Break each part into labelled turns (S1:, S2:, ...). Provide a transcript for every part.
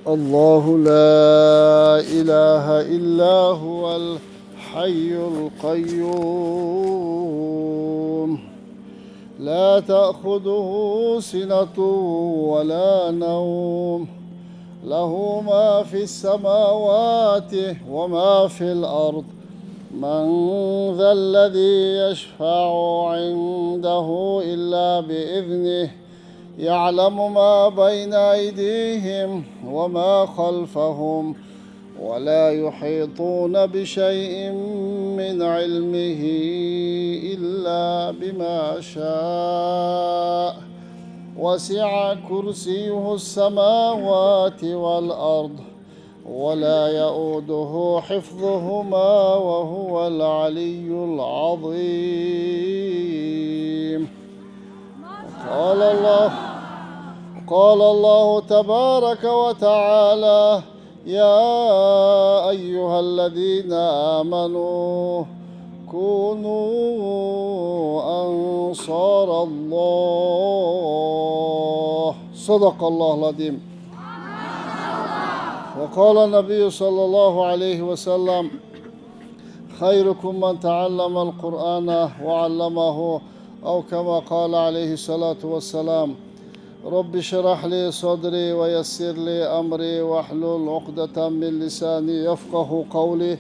S1: الله لا إله إلا هو الحي القيوم لا تأخذه سنة ولا نوم له ما في السماوات وما في الأرض من ذا الذي يشفع عنده إلا بإذنه يعلم ما بين أيديهم وما خلفهم ولا يحيطون بشيء من علمه إلا بما شاء وسع كرسيه السماوات والأرض ولا يؤوده حفظهما وهو العلي العظيم قال الله تبارك وتعالى يا أيها الذين آمنوا كونوا أنصار الله صدق الله العظيم وقال النبي صلى الله عليه وسلم خيركم من تعلم القرآن وعلمه أو كما قال عليه الصلاة والسلام رب اشرح لي صدري ويسر لي أمري واحلل عقدة من لساني يفقه قولي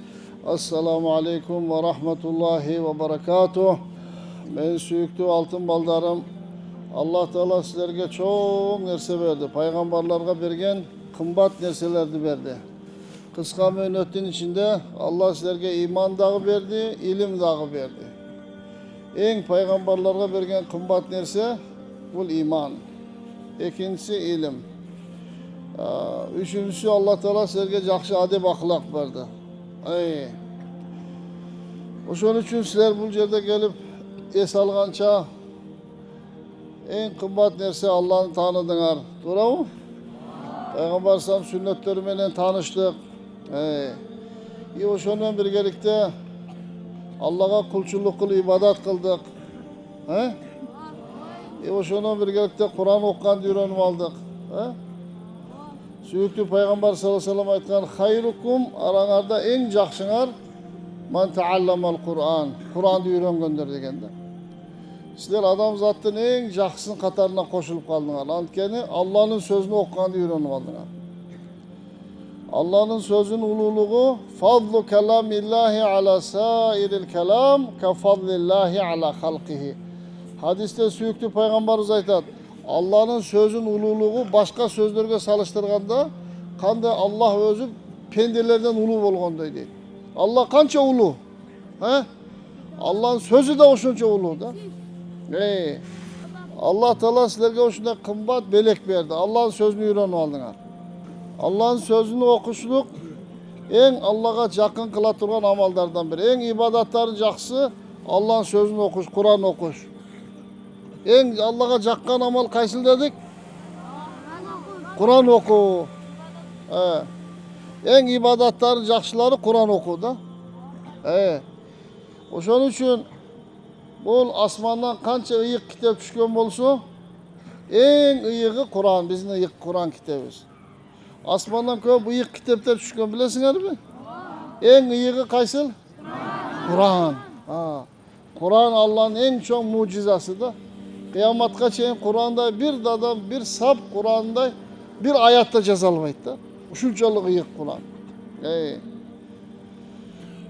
S1: Assalamu alaikum ve rahmetullahi ve berekatuh. Ben süyüktü altın baldarım. Allah Teala sizlerge çok nerse verdi. Peygamberlerge bergen kımbat nerselerdi verdi. Kıska mühnetin içinde Allah sizlerge iman dağı verdi, ilim dağı verdi. En peygamberlerge bergen kımbat nerse bu iman. İkincisi ilim. Üçüncüsü Allah Teala sizlerge jakşı adep ahlak verdi. Oşun üçün sizler bu yerde gelip es algança en kımbat nerse Allah'ını tanıdılar. Doğru mu? Peygamber sallam sünnetlerimiyle tanıştık. Oşunla birlikte Allah'a kulçuluk kılıp ibadet kıldık. Oşunla birlikte Kur'an okuyan öğrenip aldık. Süyüklü Peygamber sallallahu aleyhi ve sellem aytkan hayrukum aranlarda en jakşınar man taallamal Kur'an. Kur'an'ı öğrengönler degende. Sizler adam zattın en jakşısının katarına koşulup kaldınlar. Antkeni Allah'ın sözünü okuyandı öğrenip aldınlar. Allah'ın sözünün ululuğu fadlu kelamillahi ala sairil kelam ke fadlillahi ala halqihi. Hadiste süyüklü Peygamberimiz aytat. Allah'ın sözün ululuğu başka sözlerge salıştırganda kanda Allah özü pendelerden ulu bolgonday deydi. Allah kança ulu? Allah'ın sözü de oşunca ulu da. Allah Teala sizlerge oşunda kımbat belek verdi. Allah'ın sözünü öğrenip aldınlar. Allah'ın sözünü okuşluk en Allah'a yakın kıla turgan amallardan biri. En ibadatların jaksı Allah'ın sözünü okuş, Kur'an okuş. En Allah'a jakkan amal kaysil dedik? Kur'an oku. En ibadatların jakşıları Kur'an oku da. Oşun üçün bol asmandan kança ıyık kitap düşkön bolsa en ıyığı Kur'an, bizim ıyık Kur'an kitabımız. Asmandan köp ıyık kitaplar düşkön bilesiniz mi? En ıyığı kaysil? Kur'an. Kur'an Allah'ın en çok mucizası da. Kıyamatga çeyin Kur'an'da bir adam bir sap Kur'an'da bir ayatta cezalmaydı da. Uşunçalık ıyık Kur'an.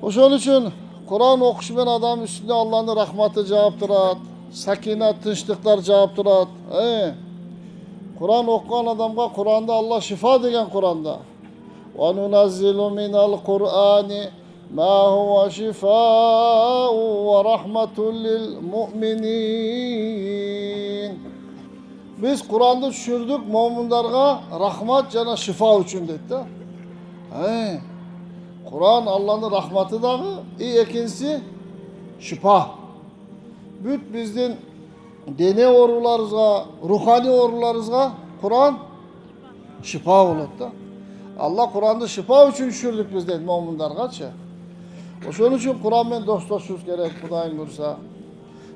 S1: Oşun üçün Kur'an okuşmayan adam üstünde Allah'ın rahmatı cevap durat. Sakinat, tınçlıklar cevap durat. Kur'an okuyan adamga Kur'an'da Allah şifa degen Kur'an'da. Ve nunazzilu minal Kur'ani ma huwa şifâ'u ve rahmetun lil mu'minin. Biz Kur'an'da düşürdük müminlerge rahmat jana şifa üçün dedi de. Kur'an Allah'ın rahmatı dağı, ikincisi şifa. Büt bizden dene orularızga, ruhani orularızga Kur'an şifa olur da. Allah Kur'an'da şifa üçün düşürdük bizden müminlerge. Oşun üçün Kur'an men dostlaşıyoruz gerek Kudayın bursa.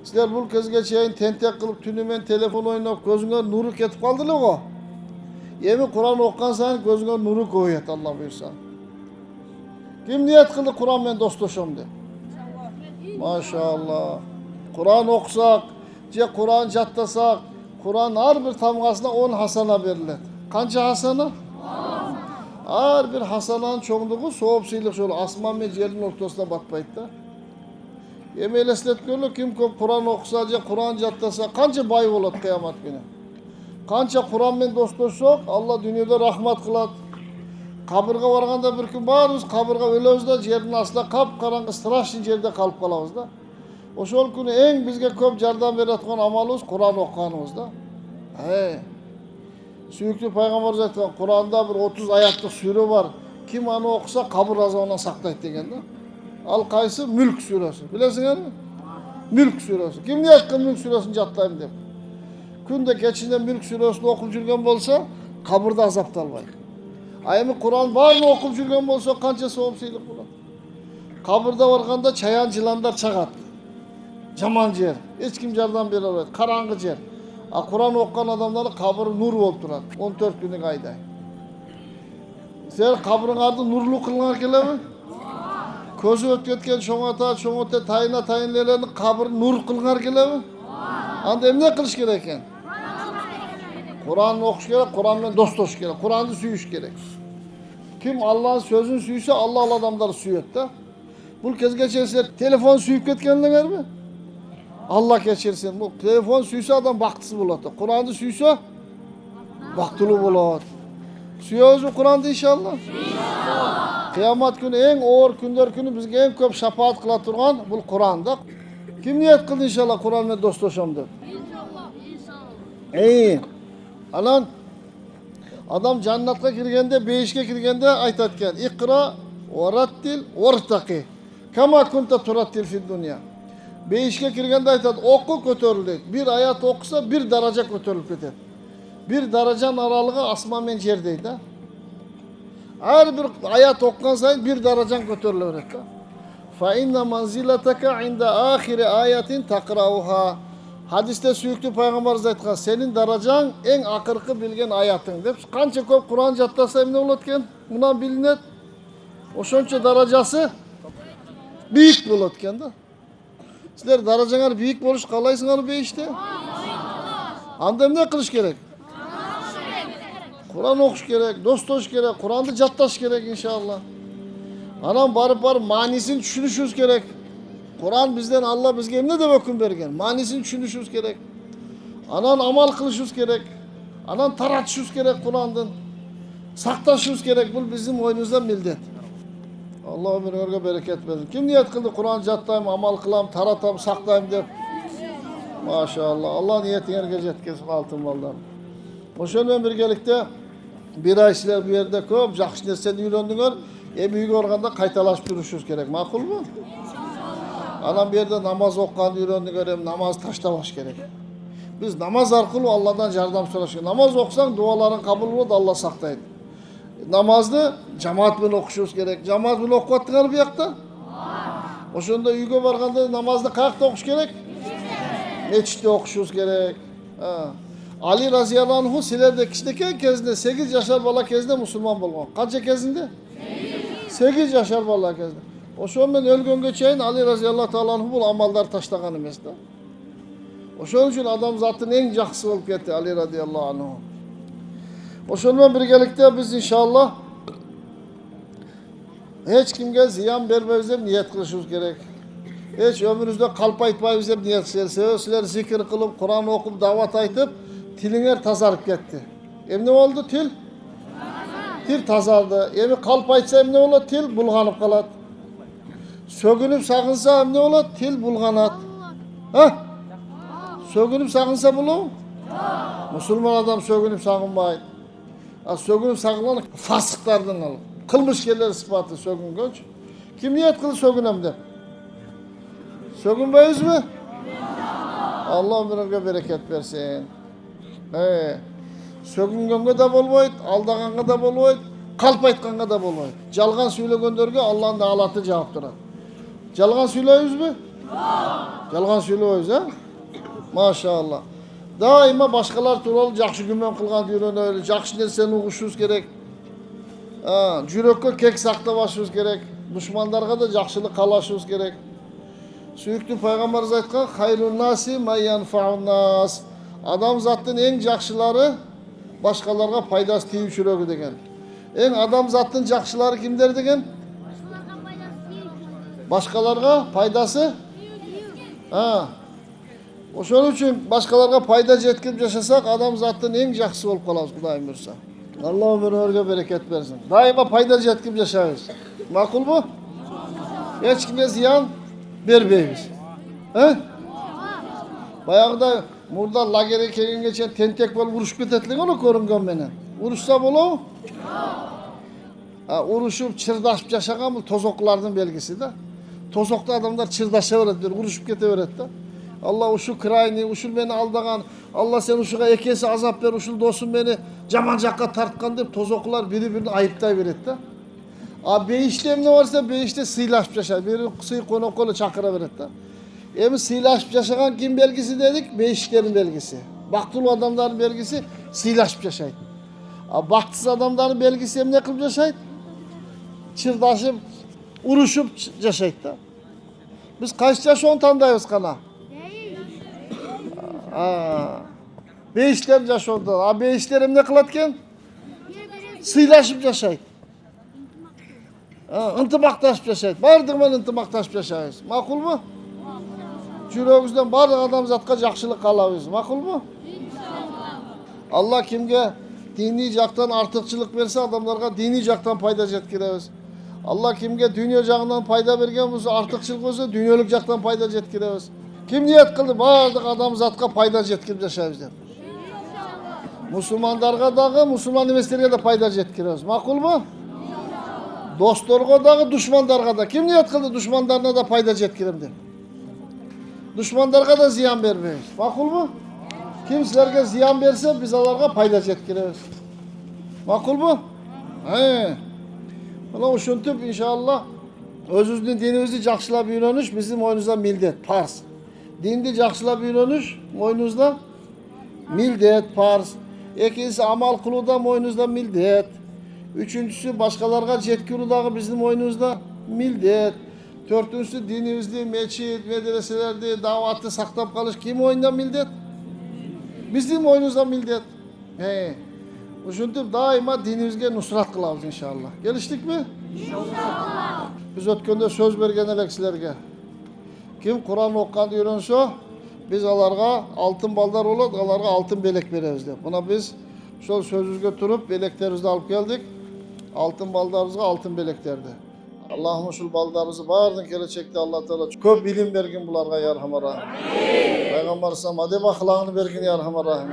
S1: Sizler bu kezge çeyin tentek kılıp tünümen telefon oynap gözüne nuru ketip kaldılar o. Emi Kur'an okuyan sayın gözüne nuru koyuyor Allah buyursa. Kim niyet kıldı Kur'an men dostlaşam de. Maşallah. Kur'an okusak, Kur'an cattasak, Kur'an her bir tamgasına 10 hasana verilir. Kança hasana? Her bir hasananın çoğunluğu soğuk sıylık şöyle asman ve yerin ortasına batmaydı da. Yemeğiyle esletmiyorlar kim Kur'an okusa, Kur'an cattasa, kança bay olur kıyamet günü. Kança Kur'an men dostlaşsak, Allah dünyada rahmat kılat. Kabırga varganda bir gün barız, kabırga ölüyoruz da yerin asla kap karanlık straşın yerde kalıp kalabız da. O şol günü en bizge köp yardım veretken amalımız Kur'an okuyanımız da. Süyüklü Peygamberimiz aytkan Kur'an'da bir 30 ayatlık sure var. Kim onu okusa kabır azabından saklaydı degen de. Al kaysı Mülk suresi. Bilesiniz mi? Mülk suresi. Kim niye aytkan Mülk suresini jattayım dep. Günde geçinde Mülk suresini okup жүрген bolsa kabırda azapta almayın. Ayemi Kur'an var mı okup жүрген bolsa kança soğuk sıylık bulat. Kabırda varganda çayan yılanlar çagat. Jaman yer. Hiç kim yardım bere almaydı. Karangı yer. Kur'an okuyan adamların kabırı nur olup durat. 14 günlük ayda. Sen kabırın ardı nurlu kılınlar gele mi? Közü ötken şoңata tayına tayinlerinin kabırı nur kılınlar gele mi? Anda emne kılış gereken? Kur'an'ı okuş gerek, Kur'an'la dost olmuş gerek. Kur'an'ı süyüş gerek. Kim Allah'ın sözünü süyüse Allah adamları süyüyor da. Bu kez geçerse telefon süyüp ketkenler mi? Allah geçirsin. Bu telefon süyse adam baktısı buladı. Kur'an'ı süyse baktılı buladı. Süyüyoruz mu Kur'an'da inşallah? İnşallah. Kıyamet günü en ağır günler günü bizge en köp şafaat kıla turgan bu Kur'an'da. Kim niyet kıldı inşallah Kur'an'la dostlaşamdı? İnşallah. İyi. Alan adam cennete girgende, beşike girgende aytatken İkra ve rattil vertaki. Kama kunta turattil fid dünya. Beşike girgende aytat oku kötörüldü. Bir ayat okusa bir derece kötörülüp gider. Bir derecen aralığı asman men yerdeydi. Her bir ayat okuyan sayın bir derecen kötörülür. Fa inna manzilataka inda ahiri ayetin takrauha. Hadiste süyüklü Peygamberimiz aytkan senin derecen en akırkı bilgen ayatın dep. Kança köp Kur'an jattasa emne bolatken? Bundan bilinet. Oşonça derecesi büyük bolatken da. Sizler derecaňar büyük boluş kalaysıňar be işte. Anda emne kılış gerek? Kur'an okuş gerek, dost oluş gerek, Kur'an'da jattaş gerek inşallah. Anam barıp manisini düşünüşüz gerek. Kur'an bizden Allah bizge ne de hüküm bergen. Manisini düşünüşüz gerek. Anan amal kılışız gerek. Anan taratışız gerek Kur'an'dan. Saktaşız gerek. Bu bizim oyunumuzdan bildet. Allah ömrüne bereket versin. Kim niyet kıldı Kur'an jattayım, amal kılam, taratam, saktayım dep. Maşallah. Allah niyetine jetkesin altın mallar. Oşonmen birgelikte bir ay sizler bu yerde köp жақсы nerseni öğrendiňer. Uyga barganda kaytalaşıp duruşuz gerek. Makul mu? Anam bir yerde namaz okuyandı öğrendiňer, namaz taşlabaş gerek. Biz namaz arkalı Allah'dan yardım soraşız. Namaz okusan duaların kabul olur, Allah saktaydı. Namazdı cemaat bilen okuşuz gerek. Cemaat bilen okuvatdyňar bu ýakda? Oşonda uyga barganda namazды kayakda okuş gerek? Meçitde okuşuz gerek. Ali radıyallahu anhu sizler kişideki kezinde 8 yaşar bala kezinde Müslüman bolgan. Kança kezinde? 8 yaşar bala kezinde. Oşon men ölgөнгө çeyin Ali radıyallahu taala anhu bu amaldar taşlagan emes da. Oşon üçin adam zatın en jakсы bolup ketdi Ali radıyallahu anhu. Oşon men birgelikte biz inşallah hiç kimge ziyan bermebиз dep niyet kılışыбыз gerek. Hiç ömrümüzde kalp aytpayбыз dep niyet kılışыбыз. Sizler zikir kılıp, Kur'an okup, davat aytıp tiliňer tazarıp ketdi. Emne oldu til? Til tazardı. Emi kalp aytsa emne bolat? Til bulganyp kalat. Sögünüp sagınsa emne bolat? Til bulganat. Ha? Sögünüp sagınsa bolam? Musulman adam sögünüp sagınbayt. Sögünüp sagılan fasıklardan alıp. Kılmışkerler sıfatı sögüngönç. Kim niyet kılı sögünem dep? Sögünbeyiz mi? Allah ömrüne bereket versin. Sögüngönge da bolboyt, aldaganga da bolboyt, kalp aytkanga da bolboyt. Jalgan süýlegönderge Allah'ın da alatı jawap durat. Jalgan süýleýüz mü? Jalgan süýleýüz ha? Maşallah. Daima başkalar tuuralı жақсы күмөн кылганды үйрөнөлү, жақсы нерсени угушубуз керек. Жүрөккө кек сактабашыбыз керек. Душмандарга да жақсылык каалашыбыз керек. Сүйүктүү пайгамбарыбыз айткан, хайрун наси майянфаун нас. Адамзаттын эң жакшылары башкаларга пайдасы тийүүчүрөгү деген. Эң адамзаттын жакшылары кимдер деген? Башкаларга пайдасы? Ошон үчүн башкаларга пайда жеткирип жашасак, адамзаттын эң жакшысы болуп калабыз, Кудайым буйрса. Алла өмүрүңөргө берекет берсин. Дайыма пайда жеткирип жашайбыз. Макулбу? Эч кимге зыян бербейбиз. Баягыда мурда лагерге келгенге чейин тентек болуп урушуп кетет элең ону көрүнгөн менен. Урушса болобу? Урушуп, чырдашып жашаган бул тозоклордун белгиси да. Тозокто адамдар чырдаша берет, урушуп кете берет да. Allah uşu krayni, uşul beni aldağan, Allah sen uşuğa ekesi azap ver, uşul dostum beni jaman jakka tartkan deyip tozokular biri-birini ayıptay berет da. Beyişte emne varsa beyişte sıylaşıp yaşar. Biri sıy konokolu çakıra berет da. Emi sıylaşıp yaşagan kim belgisi dedik? Beyişlerin belgisi. Baktılı adamların belgisi sıylaşıp yaşaydı. Baktısı adamların belgisi em ne kılıp yaşaydı? Çırdaşıp, uruşup yaşaydı da. Biz kaç yaş on tandayız kana? Beyişlerim yaşadı. Beyişlerim ne kılatken? Sıylaşıp yaşaydı. Intımaktaşıp yaşaydı. Bardığımın intımaktaşıp yaşayız. Makul mu? Yüreğimizden bardık adam zatqa жақшылық қалабыз. Makul mu? Allah kimge dini jaktan artıkçılık verse adamlarga dini jaktan payda jetkiremiz. Allah kimge dünya jagынан payda bergen bolsa artıkçılık bolsa dünyalыk jaktan payda jetkiremiz. Kim niyet kıldı? Bardık adam zatqa payda jetkirip yaşayız dep. Musulmandarga dagı, musulman emeslerge de payda jetkiremiz. Makul mu? Dostlarga dagı, düşmandarga da. Kim niyet kıldı? Düşmanlarına da payda jetkirem dep. Düşmanlarga da ziyan vermeyiz. Makul mu? Kim sizlerge ziyan verse biz alarga payda jetkiremiz. Makul mu? Ana uşuntup inşallah özümüzdün dinimizni jakşılap үйрөнүш bizim moynumuzda mildet, farz. Dindi jakşılap үйрөнүш moynumuzda mildet, farz. Ekincisi amal kılıuda moynumuzda mildet. Üçüncüsü başkalarga jetkirүү dagı bizim moynumuzda mildet. Dördüncüsü dinimizni, meçit, medreselerdi, davatı saktap kalış kim moynunda mildet? Bizim moynumuzda mildet. Uşuntup daima dinimizge nusrat kılabız inşallah. Geliştik mi? İnşallah. Biz ötkönde söz bergen elek sizlerge. Kim Kur'an okkandı үйрөнсө, biz alarga altın baldar olot, alarga altın belek bereriz dep. Buna biz şol sözümüzge turup beleklerimizni alıp geldik. Altın baldarımızga altın beleklerdi. Allah'ım şul baldarımızı bardın gelecekte Allah Teala köp bilim bergin bularga yarhamar rahim. Peygamber sallam adep ahlakını bergin yarhamar rahim.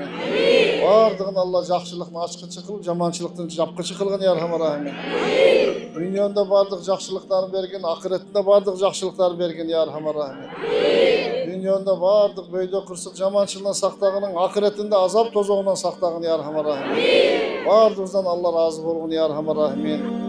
S1: Bardığın Allah jakşılıkны açkıçı kılıp jamançılıktın japkıçı kılgın yarhamar rahim. Dünyada bardık jakşılıklarını bergin, ahiretinde bardık jakşılıkları bergin yarhamar rahim. Dünyada bardık böyde kırsık jamançılığından saktağının, ahiretinde azap tozoğundan saktağın yarhamar rahim. Bardığımızdan Allah razı bolgun yarhamar rahim.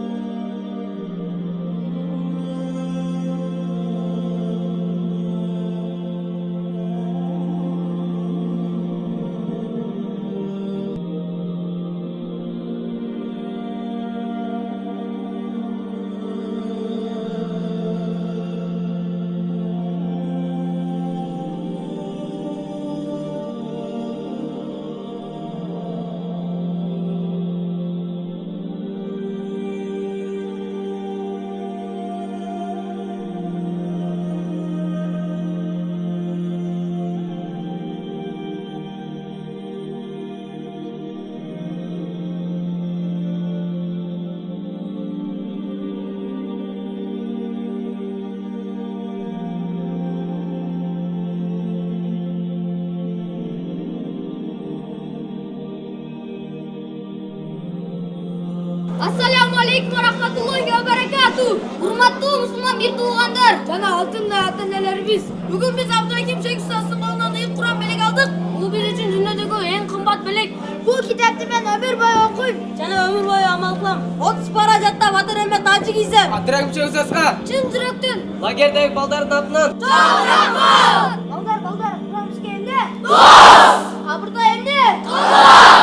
S2: Assalamualaikum warahmatullahi wabarakatuh. Hurmatlı Müslüman bir tuğanlar. Jana altında ata-enelerimiz. Bugün biz Abdurrahim Şeyh Ustasının balından ilk Kur'an belek aldık. Bu biz için dünyadaki en kımbat belek. Bu kitapты ben ömür boyu okuyup, jana ömür boyu amal kılam. 30 para jatta Батыр Эмет тачы кийсем.
S3: Abdurrahim Şeyh Ustasga.
S2: Чын жүрөктөн.
S3: Лагердеги балдардын атынан.
S2: Çok rahmat. Балдар, Kur'an келди. Дос. Абыр Allahu